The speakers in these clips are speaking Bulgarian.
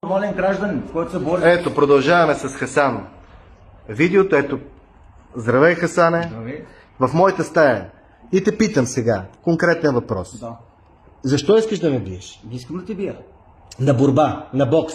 Нормален гражданин, който се бори. Ето, продължаваме с Хасан. Видеото, ето. Здравей, Хасане. Здравей. В моята стая. И те питам сега, конкретен въпрос. Да. Защо искаш да ме биеш? Не искам да те бия. На борба, на бокс.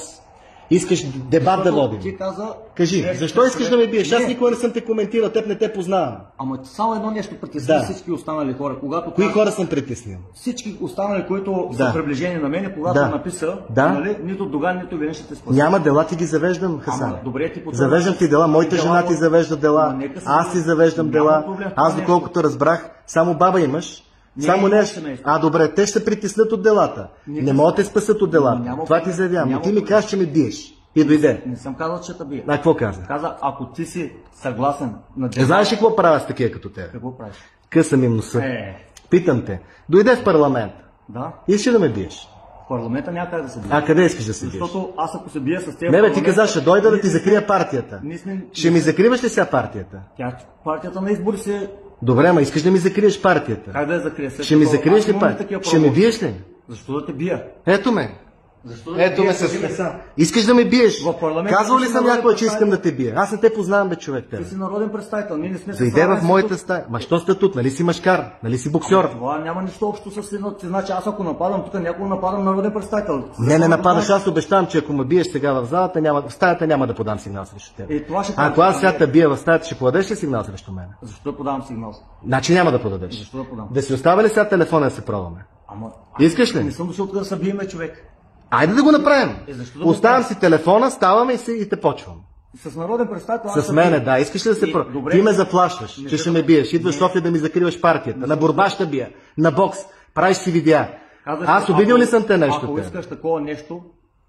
Искаш дебат да водим. Ти каза... Кажи, защо искаш да ме биеш? Аз никога не съм те коментирал, теб не те познавам. Ама само едно нещо притесни всички останали хора. Когато Кои хора съм притеснил? Всички останали, които са приближени на мене, когато написа, нали, нито Доган, нито Венеш ще те спаси. Няма дела, ти ги завеждам, Хасан. Добре, ти завеждам ти дела, моята жена ти завежда дела, аз ти завеждам дела. Аз доколкото разбрах, само баба имаш. Само нещо. Добре, те ще се притеснат от делата. Не могат да те спасат от делата. Това ти заявявам. Но ти ми кажеш, че ме биеш. И дойде. Не съм казал, че те бия. Какво каза? Каза, ако ти си съгласен на делата. Знаеш ли какво правя с такива като те? Какво правиш? Късам им носа. Питам те. Дойде в парламент. Да. Искаш да ме биеш? В парламента няма как да се бие. Къде искаш да се биеш? Защото аз ако се бия с теб... Не бе, ти каза, ще дойда да ти закрия партията. Ще ми закриваш ли сега партията? Партията на избори се... Добре, ма искаш да ми закриеш партията? Как да я закрия? Ще ми закриеш ли партията? Ще ме биеш ли? Защо да те бия? Ето ме. Ето ме с Хасан. Искаш да ме биеш? Казвал ли съм някой, че искам да те бия? Аз не те познавам, бе, човек. Ти си народен представител, ние не сме... Зайде в моята стая. Ма що статут? Нали си мъжкар? Нали си боксер? Това няма нищо общо с едно. Значи аз ако нападам, тук някой нападам народен представител. Не нападаш, аз обещавам, че ако ме биеш сега в залата, в стаята няма да подам сигнал срещу теб. Ако аз сега те бия в стаята, ще подадеш ли сигнал срещу мен? Защо подавам сигнал? Значи няма да подадеш. Защо да подам? Да си оставя ли сега телефона да се пробваме? Искаш ли? Не съм дошъл тук да се биеме, човек. Айде да го направим. Оставям си телефона, ставаме и те почвам. С народен представител. С мене, да. Искаш ли да се Ти ме заплашваш, че ще ме биеш. Идваш в София да ми закриваш партията. На борба ще бия. На бокс. Правиш си видеа. Аз обидил ли съм те нещо? Ако искаш такова нещо,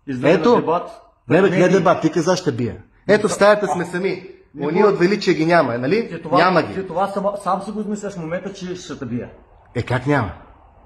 излезе на дебат. Не дебат, ти каза ще бия. Ето в стаята сме сами. Ония от величие ги няма, нали? Няма ги. Ти това сам си го измисляш в момента, че ще те бия. Как няма?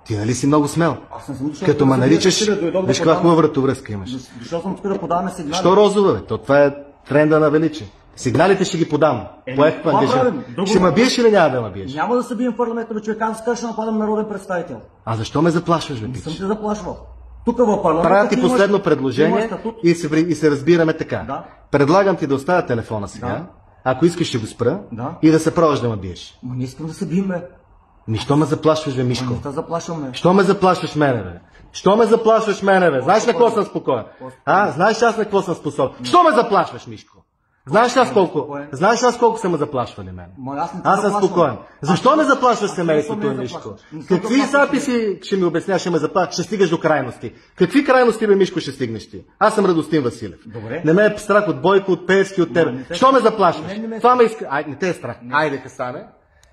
Ти нали си много смел? Аз не съм дошъл. Като ме наричаш, виж каква хубава вратовръзка имаш. Дошъл съм тук да подаваме сигнали. Що розова, бе? Това е тренда на величие. Сигналите ще ги подам. Поех ангажимент. Ще ме биеш или няма да ме биеш? Няма да се бием в парламента, бе, човек. Аз скажа, ще нападам народен представител. Защо ме заплашваш, бе? Не съм те заплашвал. Тук в парламента... Правя ти последно предложение и се разбираме така. Да. Предлагам ти да оставя телефона сега. Ако искаш ще го спра и да се пробваш да ме биеш. Ма не искам да се бием, бе. Що ме заплашваш, бе, Мишко? Не те заплашвам, бе. Що ме заплашваш мене, бе? Що ме заплашваш мене, бе? Знаеш на какво съм спокоен? Знаеш аз на какво съм способен? Що ме заплашваш, Мишко? Знаеш аз колко са ме заплашвали мен? Аз съм спокоен. Защо не заплашваш семейството, Мишко? Какви записи ще ми обясняваш, ще ме заплашваш? Ще стигаш до крайности. Какви крайности, бе, Мишко, ще стигнеш ти? Аз съм Радостин Василев. Не ме е страх от Бойко, от Пеевски, от тебе. Що ме заплашваш? Това ме иска... Не те е страх. Айде, Хасане.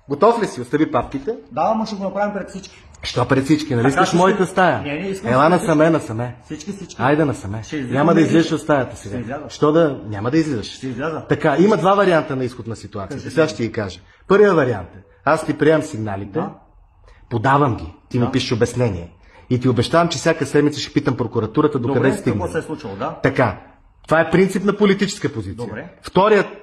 Готов ли си? Остави папките. Да, ама ще го направим пред всички. Що пред всички? Нали искаш моята стая? Ела насаме. Всички. Айде насаме. Няма да излизаш от стаята сега. Що да... Няма да излизаш. Така, има два варианта на изход на ситуацията. Сега ще ти кажа. Първият вариант е, аз ти приемам сигналите, подавам ги, ти ми пишеш обяснение. И ти обещавам, че всяка седмица ще питам прокуратурата докъде стигне. Какво се е случило, да? Така. Това е принцип на политическа позиция.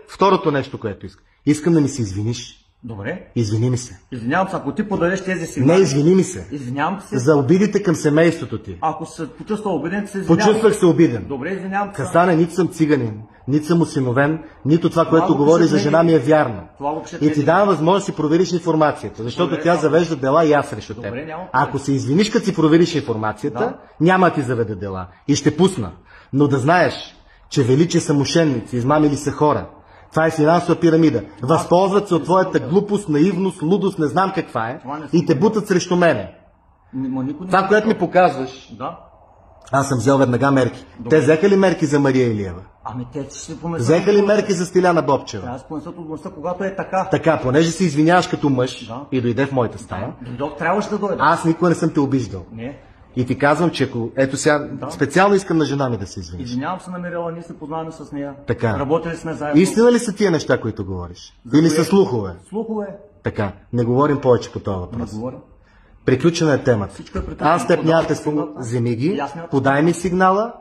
Второто нещо, което искам. Искам да ми се извиниш. Добре. Извини ми се. Извинявам се, ако ти подадеш тези сигнали. Не, извини ми се. Извинявам се. За обидите към семейството ти. Ако се почувства обиден, се извинявам. Почувствах се обиден. Добре, извинявам се. Хасане, нито съм циганин, нито съм осиновен, нито това, което говори за жена ми е вярно. И ти давам възможност да си провериш информацията, защото тя завежда дела и аз срещу теб. Ако се извиниш, като си провериш информацията, няма да ти заведе дела. И ще пусна. Но да знаеш, че величие са мошенници, измамили са хора. Това е финансова пирамида. Възползват се от твоята глупост, наивност, лудост, не знам каква е, и те бутат срещу мене. Това, което ми показваш, аз съм взел веднага мерки. Те взеха ли мерки за Мария Илиева? Те ще понесат. Взеха ли мерки за Стиляна Бобчева? Аз понесат отговорността, когато е така. Така, понеже се извиняваш като мъж и дойде в моята стая. Трябваше да дойде. Аз никога не съм те обиждал. Не. И ти казвам, че ако... Ето сега, специално искам на жена ми да се извиниш. Извинявам се на Мирела, ние се познаваме с нея. Така. Работили сме заедно. Истина ли са тия неща, които говориш? Или са слухове? Слухове. Така. Не говорим повече по този въпрос. Не говорим. Приключена е темата. Аз теб няма да спомня. Вземи ги, подай ми сигнала.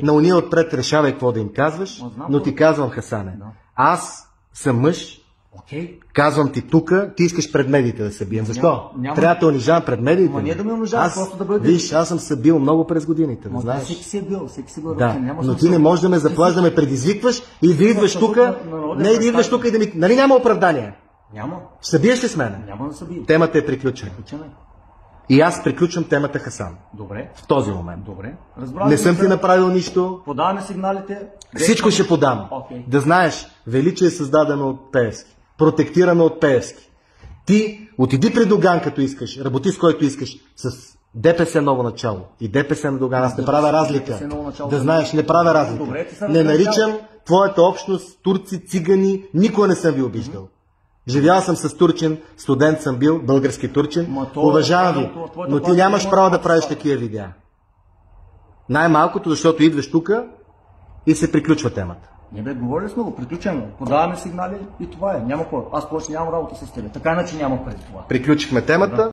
На уния отпред решавай какво да им казваш, но ти казвам, Хасане, аз съм мъж Окей. Казвам ти тук, ти искаш пред медиите да се бием. Защо? Трябва да те унижавам пред медиите. Не да ме унижаваш, просто да бъде... Виж, аз съм се бил много през годините, да знаеш. Всеки си е бил, Да, но ти не можеш да ме заплаш, да ме предизвикваш и да идваш тук, не да идваш тук и да ми... Нали няма оправдание? Няма. Ще се биеш ли с мен? Няма да се бия. Темата е приключена. И аз приключвам темата Хасан. Добре. В този момент. Добре. Не съм ти направил нищо. Подаваме сигналите. Всичко ще подам. Да знаеш, Величие е създадено от Пеевски. Протектирано от Пеевски. Ти отиди при Доган, като искаш, работи с който искаш, с ДПС ново начало. И ДПС на Доган, аз не правя разлика. Да знаеш, не правя разлика. Добре, не наричам твоята общност турци, цигани, никога не съм ви обиждал. Живял съм с турчин, студент съм бил, български турчин. Уважавам ви, но ти нямаш право да правиш такива видеа. Най-малкото, защото идваш тук и се приключва темата. Не бе, говорили сме го, приключено. Подаваме сигнали и това е. Няма какво. Аз повече нямам работа с тебе. Така иначе няма преди това. Приключихме темата.